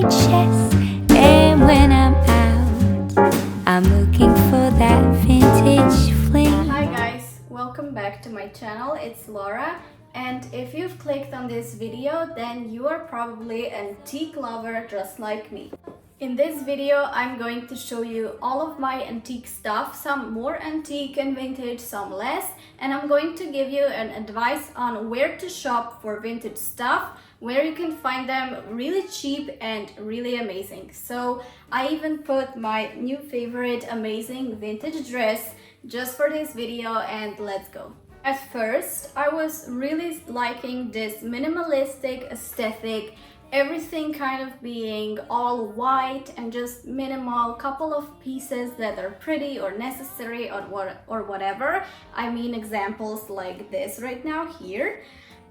chest. And when I'm out, I'm looking for that vintage fling. Hi guys, welcome back to my channel. It's Laura, and if you've clicked on this video, then you are probably an antique lover just like me. In this video, I'm going to show you all of my antique stuff, some more antique and vintage, some less, and I'm going to give you an advice on where to shop for vintage stuff, where you can find them really cheap and really amazing. So I even put my new favorite amazing vintage dress just for this video, and let's go. At first, I was really liking this minimalistic aesthetic, everything kind of being all white and just minimal, couple of pieces that are pretty or necessary or whatever. I mean examples like this right now here.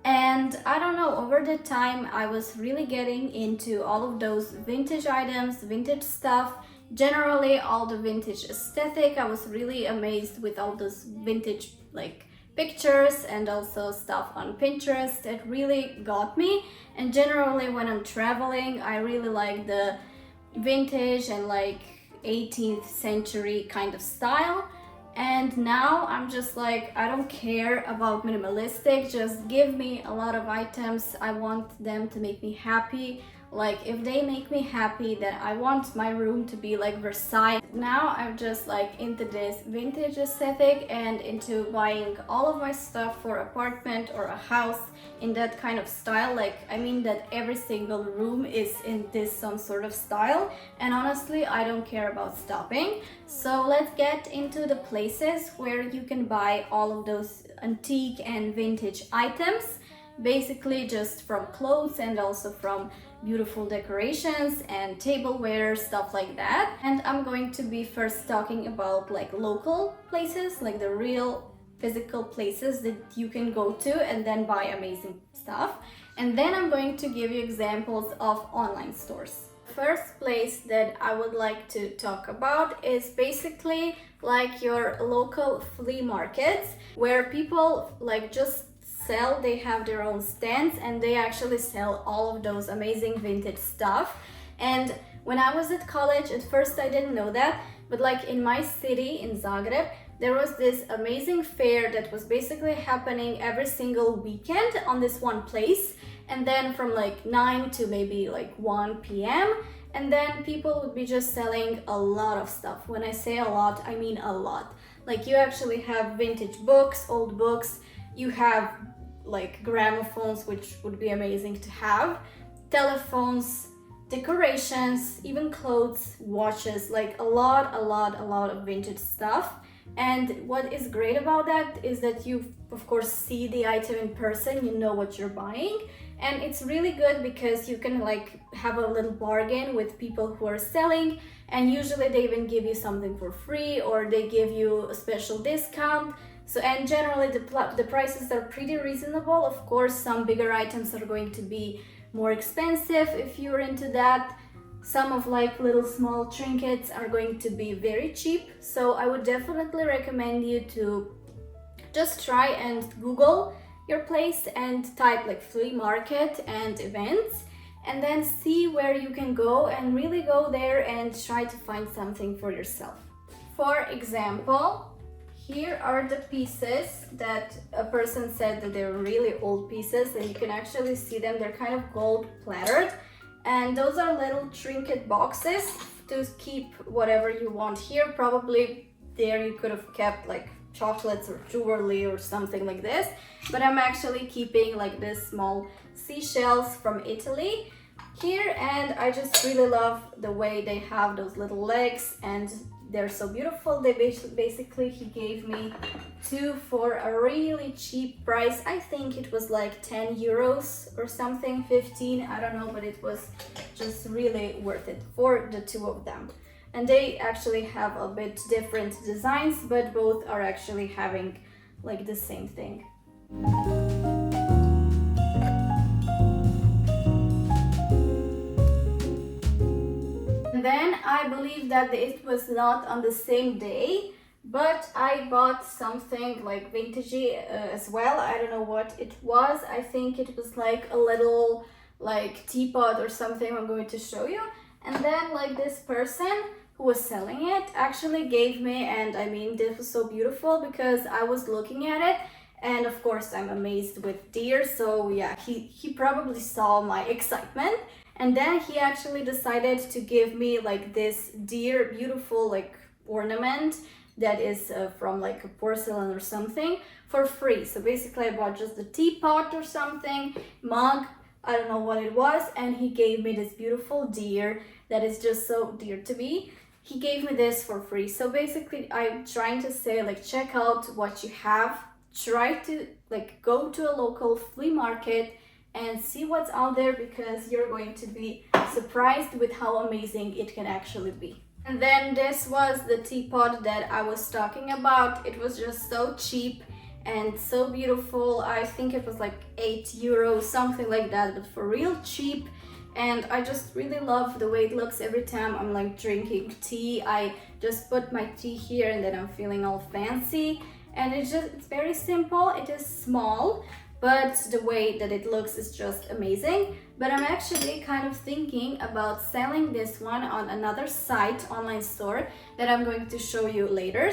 And I don't know, over the time I was really getting into all of those vintage items, vintage stuff, generally all the vintage aesthetic. I was really amazed with all those vintage like pictures and also stuff on Pinterest. It really got me, and generally when I'm traveling I really like the vintage and like 18th century kind of style. And now I'm just like, I don't care about minimalistic, just give me a lot of items. I want them to make me happy. Like if they make me happy, then I want my room to be like Versailles. Now I'm just like into this vintage aesthetic and into buying all of my stuff for apartment or a house in that kind of style. Like I mean that every single room is in this some sort of style, and honestly I don't care about stopping. So let's get into the places where you can buy all of those antique and vintage items, basically just from clothes and also from beautiful decorations and tableware, stuff like that. And I'm going to be first talking about like local places, like the real physical places that you can go to and then buy amazing stuff. And then I'm going to give you examples of online stores. First place that I would like to talk about is basically like your local flea markets, where people like just sell, they have their own stands and they actually sell all of those amazing vintage stuff. And when I was at college, at first I didn't know that, but like in my city, in Zagreb, there was this amazing fair that was basically happening every single weekend on this one place, and then from like 9 to maybe like 1 p.m. and then people would be just selling a lot of stuff. When I say a lot, I mean a lot. Like you actually have vintage books, old books, you have like gramophones, which would be amazing to have, telephones, decorations, even clothes, watches, like a lot of vintage stuff. And what is great about that is that you of course see the item in person, you know what you're buying, and it's really good because you can like have a little bargain with people who are selling, and usually they even give you something for free or they give you a special discount. So, and generally the prices are pretty reasonable. Of course, some bigger items are going to be more expensive if you're into that. Some of like little small trinkets are going to be very cheap. So I would definitely recommend you to just try and Google your place and type like flea market and events, and then see where you can go and really go there and try to find something for yourself. For example, here are the pieces that a person said that they're really old pieces, and you can actually see them. They're kind of gold plattered, and those are little trinket boxes to keep whatever you want here. Probably there you could have kept like chocolates or jewelry or something like this, but I'm actually keeping like this small seashells from Italy here, and I just really love the way they have those little legs and they're so beautiful. They basically he gave me 2 for a really cheap price. I think it was like 10 euros or something, 15, I don't know, but it was just really worth it for the 2 of them. And they actually have a bit different designs, but both are actually having like the same thing. Then I believe that it was not on the same day, but I bought something like vintagey as well. I don't know what it was. I think it was like a little like teapot or something I'm going to show you. And then like this person who was selling it actually gave me, and I mean this was so beautiful because I was looking at it, and of course I'm amazed with deer, so yeah, he probably saw my excitement, and then he actually decided to give me like this deer beautiful like ornament that is from like a porcelain or something for free. So basically I bought just the teapot or something, mug, I don't know what it was, and he gave me this beautiful deer that is just so dear to me. He gave me this for free. So basically I'm trying to say like check out what you have, try to like go to a local flea market and see what's out there, because you're going to be surprised with how amazing it can actually be. And then this was the teapot that I was talking about. It was just so cheap and so beautiful. I think it was like 8 euros, something like that, but for real cheap. And I just really love the way it looks every time I'm like drinking tea. I just put my tea here and then I'm feeling all fancy. And it's very simple. It is small, but the way that it looks is just amazing. But I'm actually kind of thinking about selling this one on another site, online store, that I'm going to show you later.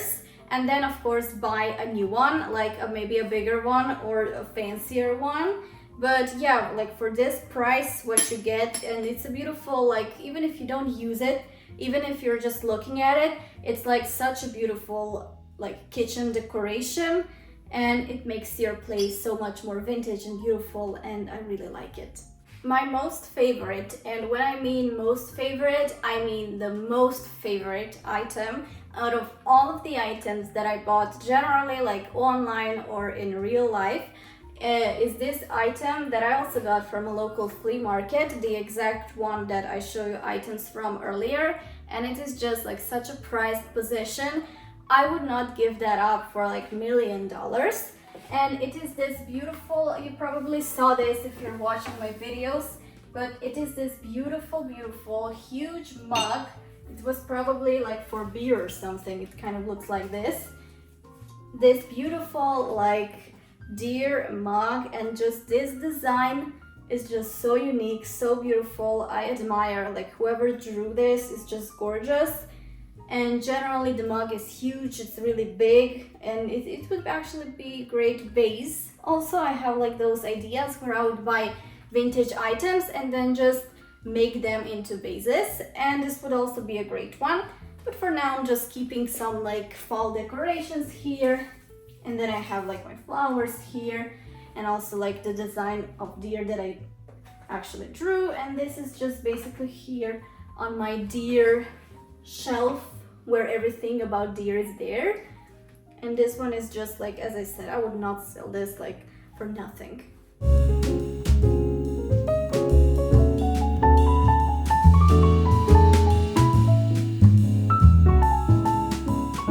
And then of course buy a new one, like maybe a bigger one or a fancier one. But yeah, like for this price, what you get, and it's a beautiful, like even if you don't use it, even if you're just looking at it, it's like such a beautiful like kitchen decoration, and it makes your place so much more vintage and beautiful, and I really like it. My most favorite, and when I mean most favorite, I mean the most favorite item out of all of the items that I bought generally like online or in real life, is this item that I also got from a local flea market, the exact one that I show you items from earlier, and it is just like such a prized possession. I would not give that up for like $1 million. And it is this beautiful, you probably saw this if you're watching my videos, but it is this beautiful, beautiful, huge mug. It was probably like for beer or something. It kind of looks like this. This beautiful like deer mug, and just this design is just so unique, so beautiful. I admire like whoever drew this is just gorgeous. And generally the mug is huge, it's really big, and it would actually be a great base. Also I have like those ideas where I would buy vintage items and then just make them into vases, and this would also be a great one. But for now I'm just keeping some like fall decorations here, and then I have like my flowers here, and also like the design of deer that I actually drew. And this is just basically here on my deer shelf where everything about deer is there. And this one is just like, as I said, I would not sell this like for nothing.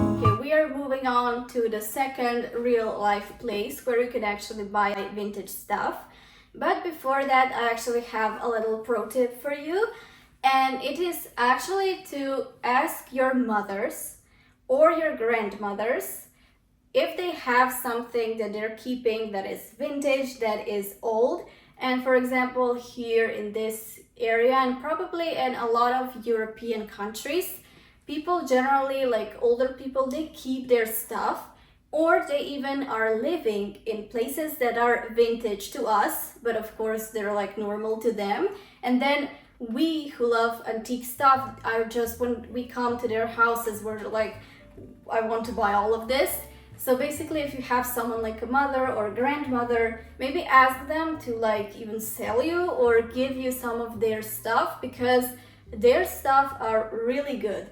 Okay, we are moving on to the second real life place where you can actually buy vintage stuff. But before that, I actually have a little pro tip for you. And it is actually to ask your mothers or your grandmothers if they have something that they're keeping that is vintage, that is old. And for example, here in this area, and probably in a lot of European countries, people generally, like older people, they keep their stuff, or they even are living in places that are vintage to us, but of course they're like normal to them. And then we who love antique stuff are just, when we come to their houses, we're like, I want to buy all of this. So basically, if you have someone like a mother or a grandmother, maybe ask them to like even sell you or give you some of their stuff, because their stuff are really good.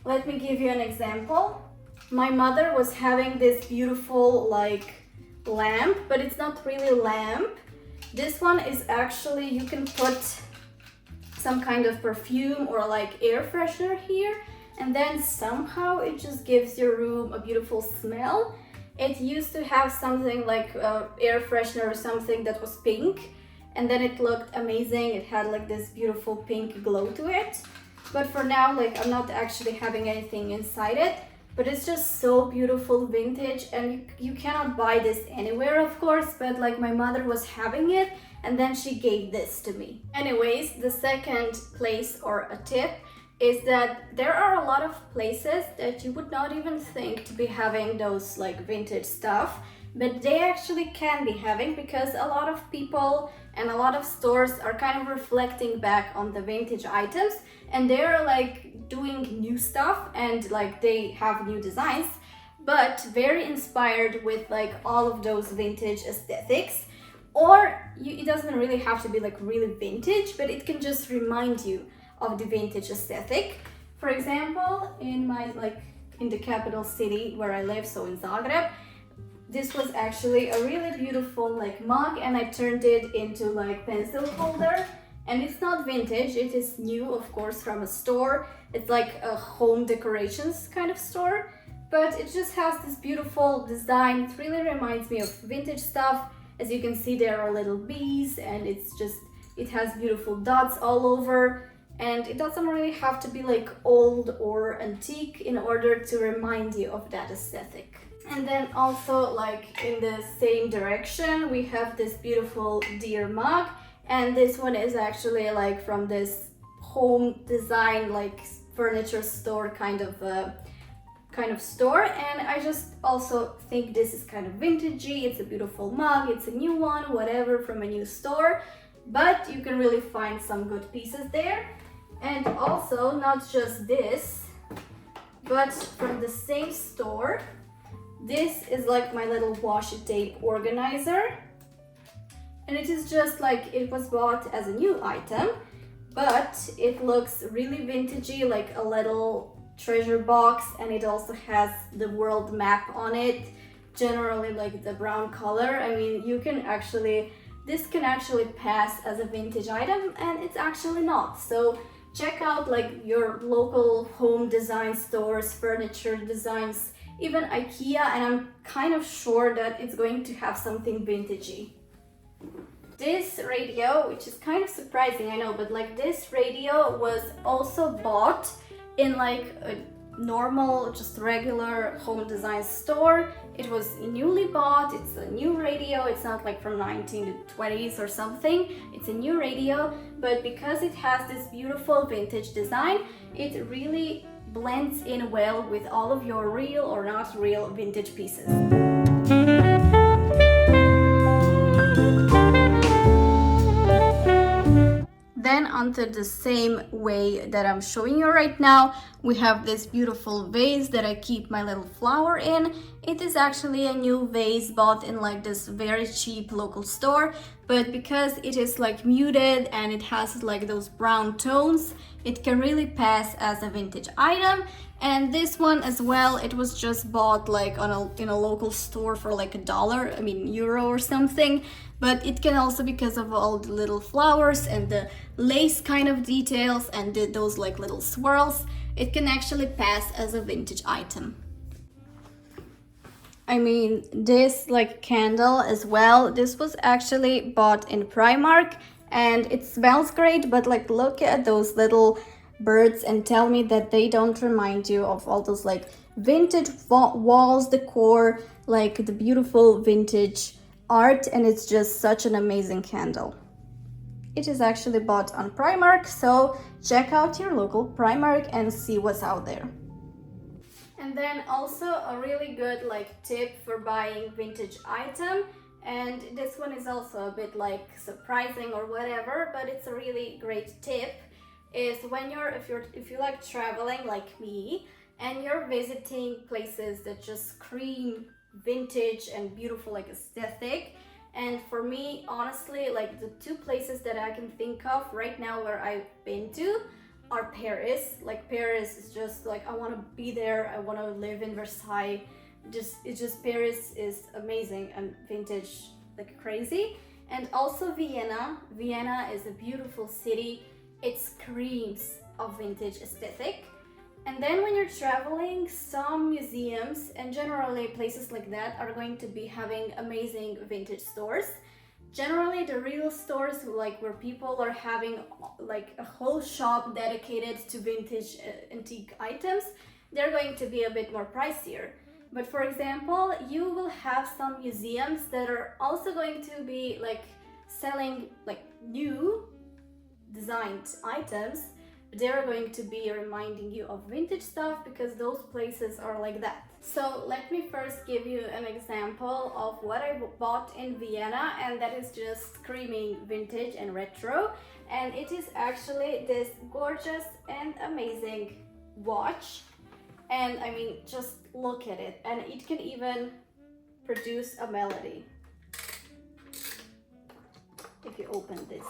Let me give you an example. My mother was having this beautiful like lamp, but it's not really a lamp. This one is actually, you can put some kind of perfume or like air freshener here, and then somehow it just gives your room a beautiful smell. It used to have something like air freshener or something that was pink, and then it looked amazing. It had like this beautiful pink glow to it. But for now, like I'm not actually having anything inside it. but it's just so beautiful vintage, and you cannot buy this anywhere, of course, but like my mother was having it and then she gave this to me. Anyways, the second place or a tip is that there are a lot of places that you would not even think to be having those like vintage stuff, but they actually can be having, because a lot of people and a lot of stores are kind of reflecting back on the vintage items, and they're like doing new stuff and like they have new designs, but very inspired with like all of those vintage aesthetics. Or it doesn't really have to be like really vintage, but it can just remind you of the vintage aesthetic. For example, in the capital city where I live, so in Zagreb, this was actually a really beautiful like mug, and I turned it into like pencil holder. And it's not vintage, it is new, of course, from a store. It's like a home decorations kind of store, but it just has this beautiful design. It really reminds me of vintage stuff. As you can see, there are little bees, and it has beautiful dots all over. And it doesn't really have to be like old or antique in order to remind you of that aesthetic. And then also like in the same direction, we have this beautiful deer mug. And this one is actually like from this home design, like furniture store kind of store. And I just also think this is kind of vintagey. It's a beautiful mug, it's a new one, whatever, from a new store. But you can really find some good pieces there. And also not just this, but from the same store, this is like my little washi tape organizer. And it is just like, it was bought as a new item, but it looks really vintagey, like a little treasure box, and it also has the world map on it, generally like the brown color. I mean, this can actually pass as a vintage item, and it's actually not. So check out like your local home design stores, furniture designs, even Ikea, and I'm kind of sure that it's going to have something vintagey. This radio, which is kind of surprising, I know, but like this radio was also bought in like a normal, just regular home design store. It was newly bought, it's a new radio, it's not like from 1920s or something, it's a new radio, but because it has this beautiful vintage design, it really blends in well with all of your real or not real vintage pieces. Then onto the same way that I'm showing you right now, we have this beautiful vase that I keep my little flower in. It is actually a new vase bought in like this very cheap local store, but because it is like muted and it has like those brown tones, it can really pass as a vintage item. And this one as well, it was just bought like in a local store for like $1, I mean euro or something. But it can also, because of all the little flowers and the lace kind of details and those like little swirls, it can actually pass as a vintage item. I mean, this like candle as well, this was actually bought in Primark, and it smells great, but like look at those little birds and tell me that they don't remind you of all those like vintage walls decor, like the beautiful vintage art. And it's just such an amazing candle. It is actually bought on Primark, so check out your local Primark and see what's out there. And then also a really good like tip for buying vintage item, and this one is also a bit like surprising or whatever, but it's a really great tip, is when if you like traveling like me and you're visiting places that just scream vintage and beautiful like aesthetic. And for me, honestly, like the two places that I can think of right now where I've been to are Paris. Like Paris is just like, I want to be there, I want to live in Versailles. Paris is amazing and vintage like crazy. And also Vienna. Vienna is a beautiful city. It screams of vintage aesthetic. And then when you're traveling, some museums and generally places like that are going to be having amazing vintage stores. Generally the real stores, like where people are having like a whole shop dedicated to vintage antique items, they're going to be a bit more pricier. But for example, you will have some museums that are also going to be like selling like new designed items. They're going to be reminding you of vintage stuff because those places are like that. So let me first give you an example of what I bought in Vienna, and that is just screaming vintage and retro. And it is actually this gorgeous and amazing watch. And I mean, just look at it, and it can even produce a melody if you open this.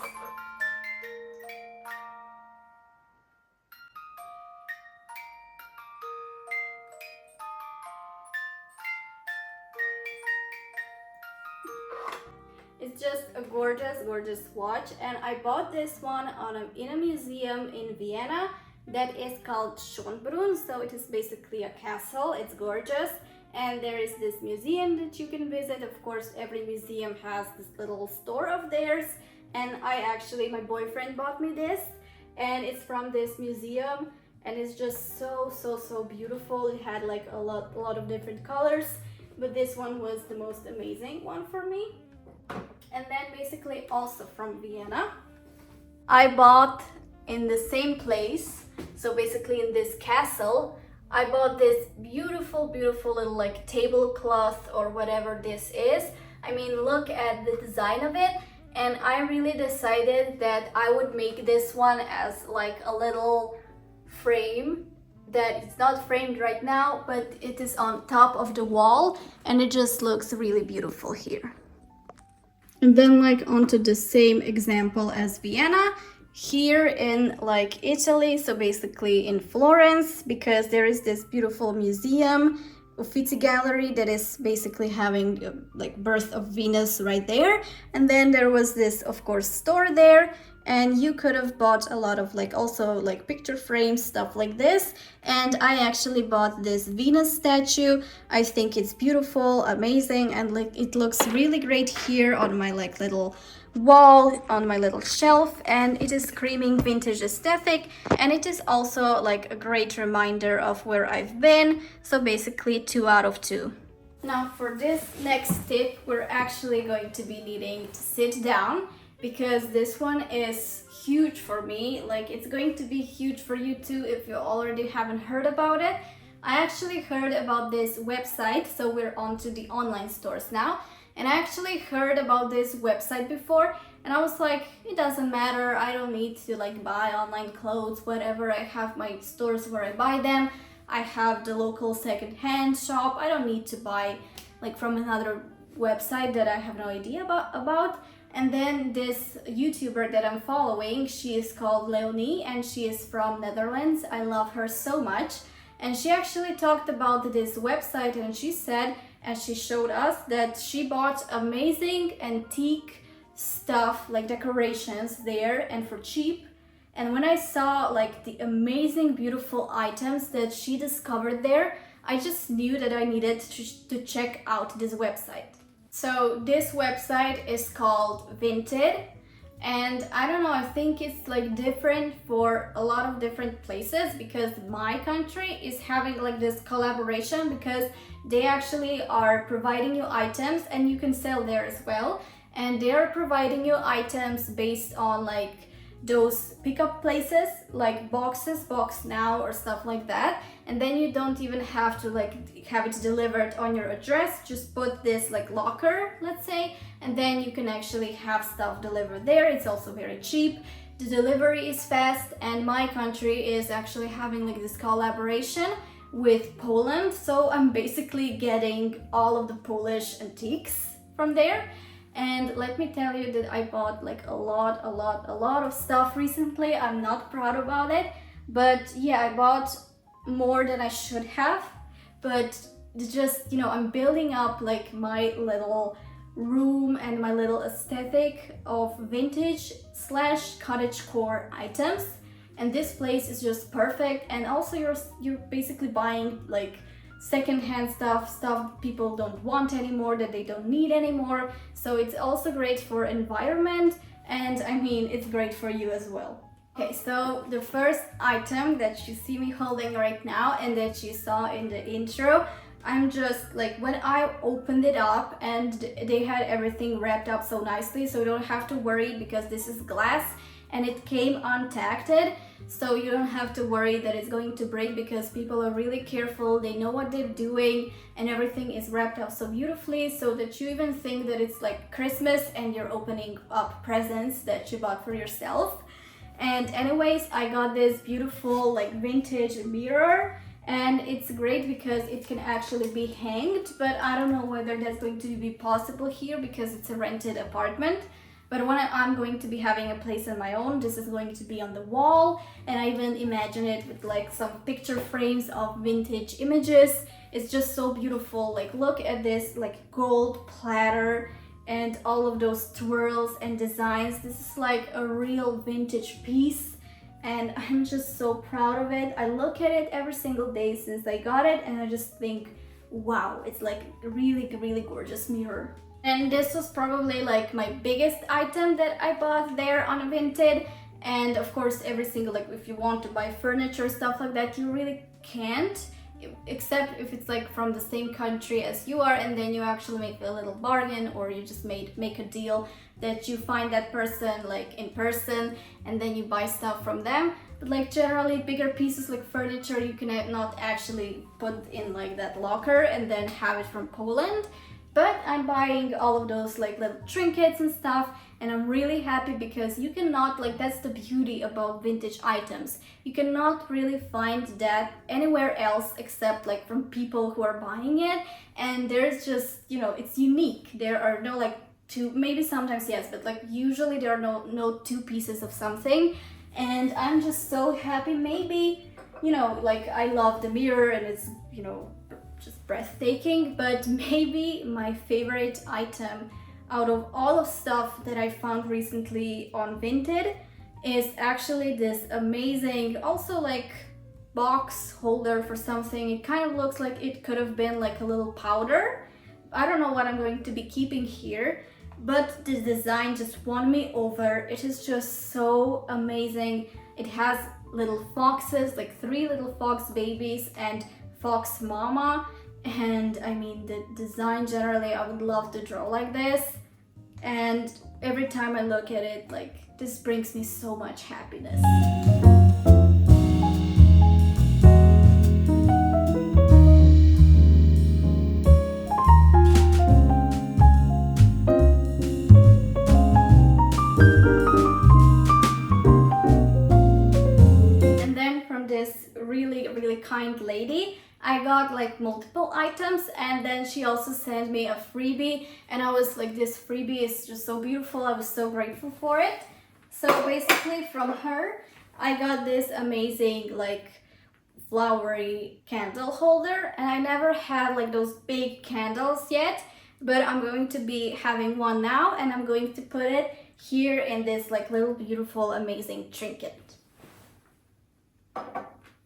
It's just a gorgeous watch, and I bought this one in a museum in Vienna that is called Schönbrunn. So it is basically a castle. It's gorgeous, and there is this museum that you can visit. Of course, every museum has this little store of theirs, and my boyfriend bought me this, and it's from this museum, and it's just so beautiful. It had like a lot of different colors, but this one was the most amazing one for me. And then basically also from Vienna, I bought in the same place, so basically in this castle, I bought this beautiful little like tablecloth or whatever this is. I mean, look at the design of it, and I really decided that I would make this one as like a little frame that it's not framed right now, but it is on top of the wall, and it just looks really beautiful here. And then like onto the same example as Vienna, here in like Italy, so basically in Florence, because there is this beautiful museum, Uffizi Gallery, that is basically having like Birth of Venus right there. And then there was this, of course, store there, and you could have bought a lot of like also like picture frames, stuff like this. And I actually bought this Venus statue. I think it's beautiful, amazing, and like it looks really great here on my like little wall, on my little shelf, and it is screaming vintage aesthetic, and it is also like a great reminder of where I've been. So basically 2 out of 2. Now for this next tip, we're actually going to be needing to sit down, because this one is huge for me. Like it's going to be huge for you too if you already haven't heard about it. I actually heard about this website, so we're on to the online stores now. And I actually heard about this website before, and I was like, it doesn't matter, I don't need to like buy online clothes, whatever. I have my stores where I buy them. I have the local second-hand shop. I don't need to buy like from another website that I have no idea about. And then this YouTuber that I'm following, she is called Leonie, and she is from Netherlands. I love her so much. And she actually talked about this website, and she said, and she showed us, that she bought amazing antique stuff, like decorations there, and for cheap. And when I saw like the amazing, beautiful items that she discovered there, I just knew that I needed to check out this website. So this website is called Vinted, and I don't know, I think it's like different for a lot of different places, because my country is having like this collaboration, because they actually are providing you items and you can sell there as well, and they are providing you items based on like those pickup places like Box Now or stuff like that, and then you don't even have to like have it delivered on your address. Just put this like locker, let's say, and then you can actually have stuff delivered there. It's also very cheap, the delivery is fast, and my country is actually having like this collaboration with Poland, so I'm basically getting all of the Polish antiques from there. And let me tell you that I bought like a lot of stuff recently. I'm not proud about it, but yeah, I bought more than I should have. But just, you know, I'm building up like my little room and my little aesthetic of vintage / cottagecore items. And this place is just perfect. And also you're basically buying like secondhand stuff people don't want anymore, that they don't need anymore. So it's also great for environment, and I mean, it's great for you as well. Okay, so the first item that you see me holding right now and that you saw in the intro, I'm just like, when I opened it up and they had everything wrapped up so nicely, so you don't have to worry because this is glass and it came untacted, so you don't have to worry that it's going to break because people are really careful, they know what they're doing, and everything is wrapped up so beautifully so that you even think that it's like Christmas and you're opening up presents that you bought for yourself. And anyways, I got this beautiful like vintage mirror, and it's great because it can actually be hanged, but I don't know whether that's going to be possible here because it's a rented apartment. But when I'm going to be having a place on my own, this is going to be on the wall, and I even imagine it with like some picture frames of vintage images. It's just so beautiful. Like, look at this like gold platter and all of those twirls and designs. This is like a real vintage piece, and I'm just so proud of it. I look at it every single day since I got it, and I just think, wow, it's like a really gorgeous mirror. And this was probably like my biggest item that I bought there on Vinted. And of course, every single, like if you want to buy furniture, stuff like that, you really can't, except if it's like from the same country as you are, and then you actually make a little bargain, or you just make a deal that you find that person like in person and then you buy stuff from them. But like generally bigger pieces like furniture, you cannot actually put in like that locker and then have it from Poland. But I'm buying all of those like little trinkets and stuff, and I'm really happy because you cannot, like, that's the beauty about vintage items. You cannot really find that anywhere else except like from people who are buying it, and there's just, you know, it's unique. There are no like two, maybe sometimes yes, but like usually there are no two pieces of something, and I'm just so happy. Maybe, you know, like I love the mirror and it's, you know, just breathtaking, but maybe my favorite item out of all of stuff that I found recently on Vinted is actually this amazing, also like box holder for something. It kind of looks like it could have been like a little powder. I don't know what I'm going to be keeping here, but the design just won me over. It is just so amazing. It has little foxes, like 3 little fox babies and fox mama, and I mean the design generally, I would love to draw like this, and every time I look at it, like, this brings me so much happiness. And then from this really kind lady, I got like multiple items, and then she also sent me a freebie, and I was like, this freebie is just so beautiful. I was so grateful for it. So basically from her, I got this amazing like flowery candle holder, and I never had like those big candles yet, but I'm going to be having one now, and I'm going to put it here in this like little beautiful amazing trinket.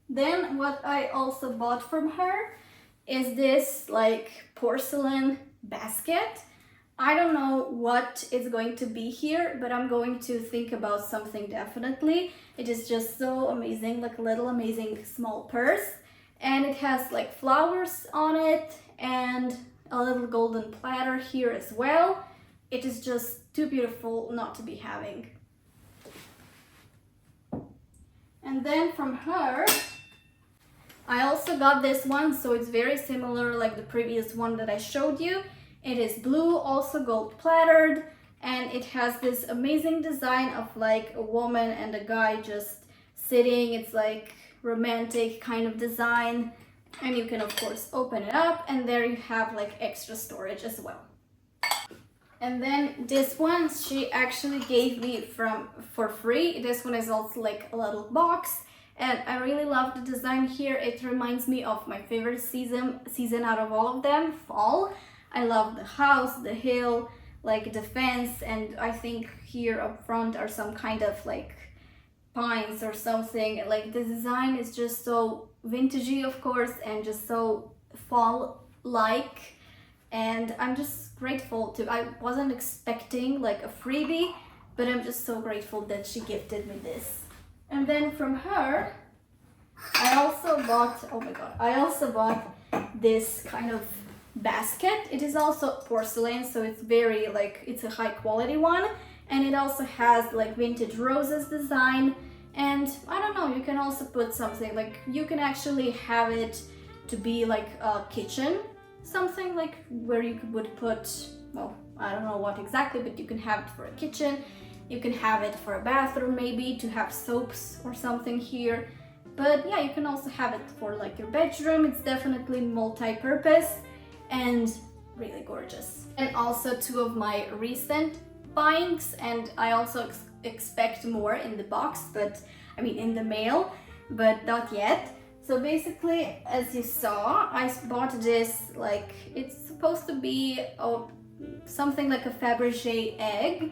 Then what I also bought from her is this like porcelain basket. I don't know what is going to be here, but I'm going to think about something definitely. It is just so amazing, like a little amazing small purse, and it has like flowers on it and a little golden platter here as well. It is just too beautiful not to be having. And then from her, I also got this one, so it's very similar like the previous one that I showed you. It is blue, also gold plattered, and it has this amazing design of like a woman and a guy just sitting. It's like romantic kind of design, and you can of course open it up, and there you have like extra storage as well. And then this one she actually gave me for free. This one is also like a little box, and I really love the design here. It reminds me of my favorite season out of all of them, fall. I love the house, the hill, like the fence, and I think here up front are some kind of like pines or something. Like the design is just so vintagey, of course, and just so fall-like. And I'm just grateful to, I wasn't expecting like a freebie, but I'm just so grateful that she gifted me this. And then from her, I also bought, oh my god, I also bought this kind of basket. It is also porcelain, so it's very like, it's a high quality one. And it also has like vintage roses design. And I don't know, you can also put something like, you can actually have it to be like a kitchen, something like where you would put, well, I don't know what exactly, but you can have it for a kitchen. You can have it for a bathroom, maybe to have soaps or something here. But yeah, you can also have it for like your bedroom. It's definitely multi-purpose and really gorgeous. And also two of my recent buyings, and I also expect more in the box, but I mean in the mail, but not yet. So basically, as you saw, I bought this, like, it's supposed to be something like a Fabergé egg,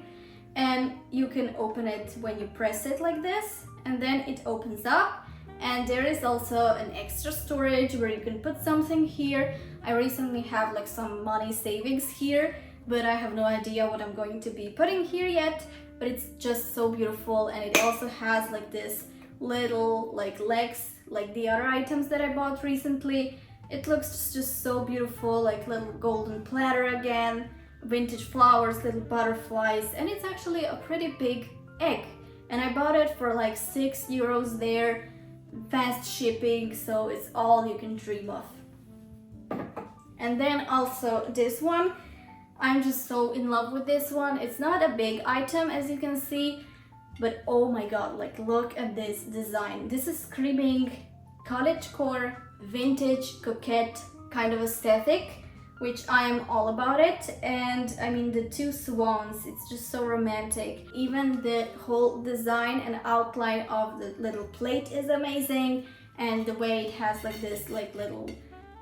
and you can open it when you press it like this, and then it opens up. And there is also an extra storage where you can put something here. I recently have like some money savings here, but I have no idea what I'm going to be putting here yet. But it's just so beautiful, and it also has like this little like legs like the other items that I bought recently. It looks just so beautiful, like little golden platter again, vintage flowers, little butterflies, and it's actually a pretty big egg. And I bought it for like €6 there, fast shipping, so it's all you can dream of. And then also this one, I'm just so in love with this one. It's not a big item, as you can see, but oh my god, like look at this design. This is screaming cottagecore, vintage, coquette kind of aesthetic, which I am all about it. And I mean the two swans, it's just so romantic. Even the whole design and outline of the little plate is amazing, and the way it has like this like little,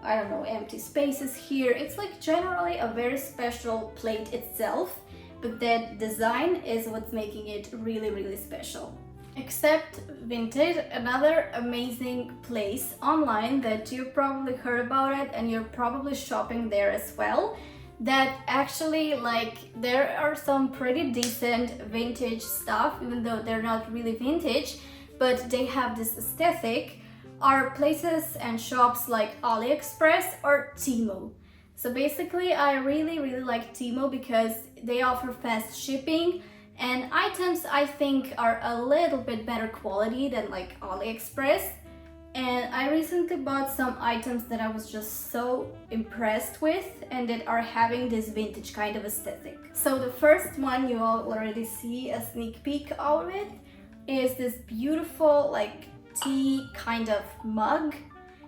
I don't know, empty spaces here. It's like generally a very special plate itself, but that design is what's making it really, really special. Except Vinted, another amazing place online that you've probably heard about it and you're probably shopping there as well, that actually like there are some pretty decent vintage stuff, even though they're not really vintage, but they have this aesthetic, are places and shops like AliExpress or Temu. So basically I really like Temu because they offer fast shipping, and items I think are a little bit better quality than like AliExpress. And I recently bought some items that I was just so impressed with and that are having this vintage kind of aesthetic. So the first one you all already see a sneak peek of it is this beautiful like tea kind of mug,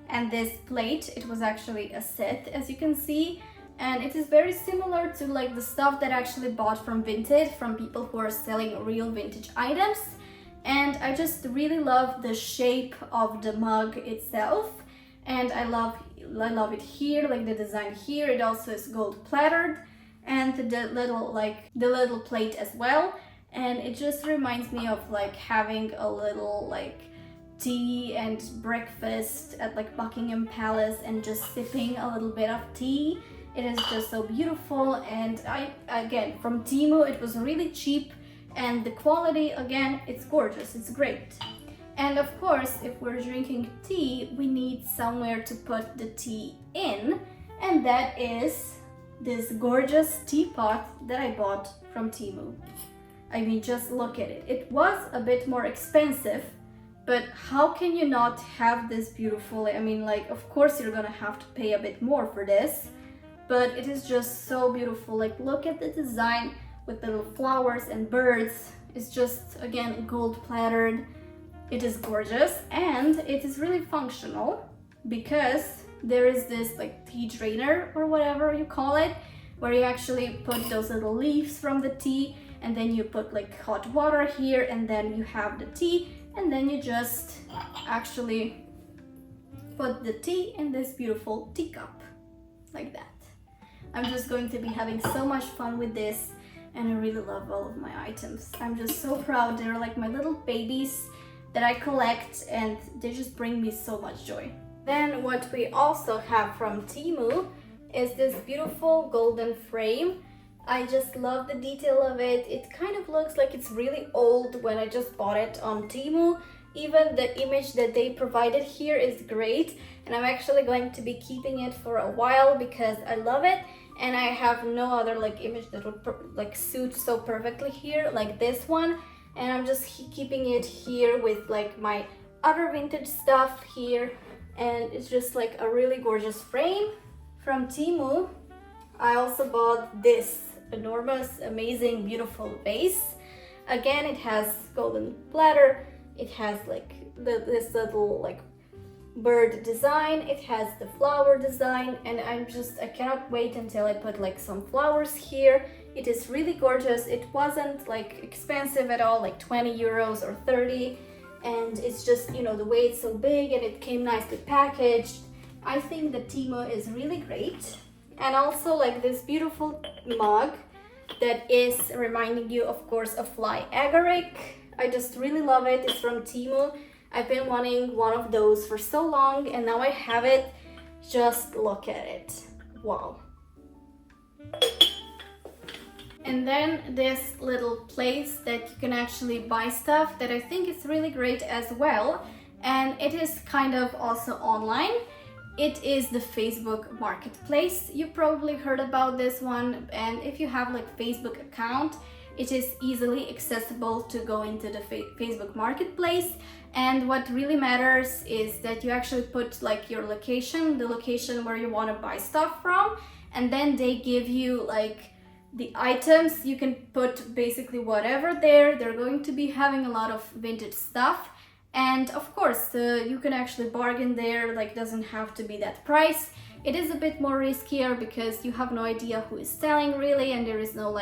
and this plate, it was actually a set, as you can see, and it is very similar to like the stuff that I actually bought from Vinted, from people who are selling real vintage items. And I just really love the shape of the mug itself, and I love it here, like the design here. It also is gold plattered, and the little plate as well, and it just reminds me of like having a little like tea and breakfast at like Buckingham Palace and just sipping a little bit of tea. It is just so beautiful, and again from Temu it was really cheap, and the quality, again, it's gorgeous, it's great. And of course, if we're drinking tea, we need somewhere to put the tea in, and that is this gorgeous teapot that I bought from Temu. I mean, just look at it. It was a bit more expensive, but how can you not have this beautiful? I mean, like, of course you're gonna have to pay a bit more for this, but it is just so beautiful. Like, look at the design with little flowers and birds. It's just, again, gold plattered. It is gorgeous, and it is really functional because there is this like tea drainer or whatever you call it, where you actually put those little leaves from the tea, and then you put like hot water here, and then you have the tea, and then you just actually put the tea in this beautiful teacup like that. I'm just going to be having so much fun with this, and I really love all of my items. I'm just so proud. They're like my little babies that I collect, and they just bring me so much joy. Then what we also have from Temu is this beautiful golden frame, I just love the detail of it. It kind of looks like it's really old when I just bought it on Temu. Even the image that they provided here is great, and I'm actually going to be keeping it for a while because I love it, and I have no other like image that would like suit so perfectly here like this one. And I'm just keeping it here with like my other vintage stuff here, and it's just like a really gorgeous frame. From Temu I also bought this enormous, amazing, beautiful vase. Again, it has golden bladder, it has like this little like bird design, it has the flower design, and I cannot wait until I put like some flowers here. It is really gorgeous. It wasn't like expensive at all, like 20 euros or 30, and it's just, you know, the way it's so big and it came nicely packaged. I think the Temu is really great. And also like this beautiful mug that is reminding you, of course, of Fly agaric. I just really love it. It's from Temu. I've been wanting one of those for so long, and now I have it. Just look at it. Wow. And then this little place that you can actually buy stuff that I think is really great as well, and it is kind of also online. It is the Facebook Marketplace. You probably heard about this one, and if you have like Facebook account, it is easily accessible to go into the Facebook Marketplace. And what really matters is that you actually put like your location, the location where you want to buy stuff from, and then they give you like the items. You can put basically whatever there. They're going to be having a lot of vintage stuff. And of course, you can actually bargain there, like doesn't have to be that price. It is a bit more riskier because you have no idea who is selling really, and there is no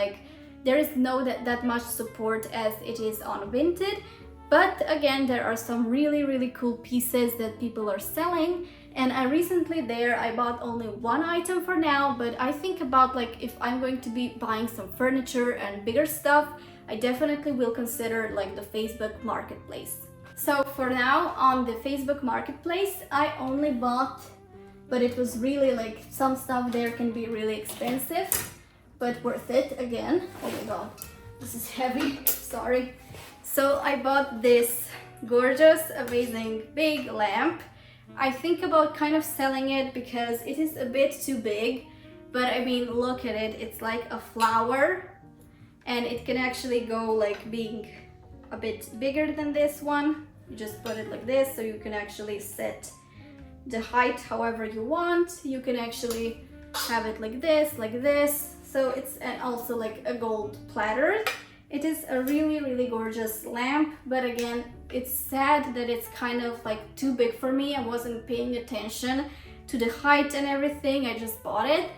that much support as it is on Vinted. But again, there are some really cool pieces that people are selling. And I recently I bought only one item for now, but I think about like if I'm going to be buying some furniture and bigger stuff, I definitely will consider like the Facebook Marketplace. So for now on the Facebook Marketplace, I only bought, but it was really like some stuff there can be really expensive, but worth it again. Oh my god, this is heavy, sorry. So I bought this gorgeous, amazing big lamp. I think about kind of selling it because it is a bit too big, but I mean, look at it, it's like a flower, and it can actually go like being a bit bigger than this one. You just put it like this, so you can actually set the height however you want. You can actually have it like this, so it's also like a gold platter. It is a really gorgeous lamp, but again, it's sad that it's kind of like too big for me. I wasn't paying attention to the height and everything, I just bought it.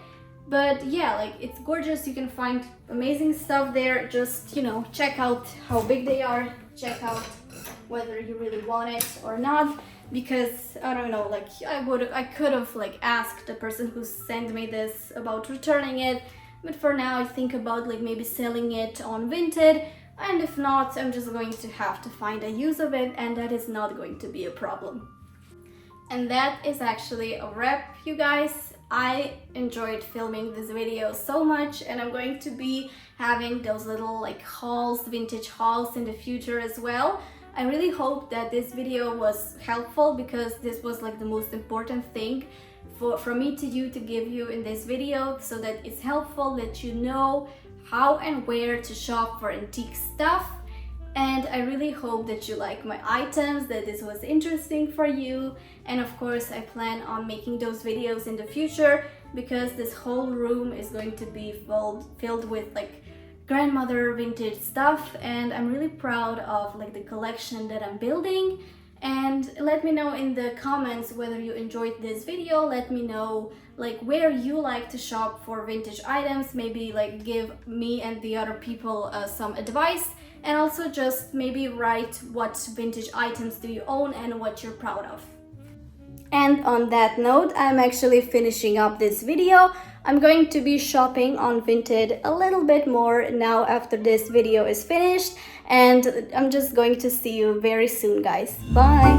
But yeah, like it's gorgeous. You can find amazing stuff there. Just, you know, check out how big they are, check out whether you really want it or not, because I don't know, like I could have like asked the person who sent me this about returning it, but for now I think about like maybe selling it on Vinted, and if not, I'm just going to have to find a use of it, and that is not going to be a problem. And that is actually a wrap, you guys. I enjoyed filming this video so much, and I'm going to be having those little like hauls, vintage hauls in the future as well. I really hope that this video was helpful, because this was like the most important thing for me to give you in this video, so that it's helpful, that you know how and where to shop for antique stuff. And I really hope that you like my items, that this was interesting for you. And of course, I plan on making those videos in the future, because this whole room is going to be filled with like grandmother vintage stuff, and I'm really proud of like the collection that I'm building. And let me know in the comments whether you enjoyed this video. Let me know like where you like to shop for vintage items. Maybe like give me and the other people some advice, and also just maybe write what vintage items do you own and what you're proud of. And on that note, I'm actually finishing up this video. I'm going to be shopping on Vinted a little bit more now after this video is finished, and I'm just going to see you very soon, guys. Bye!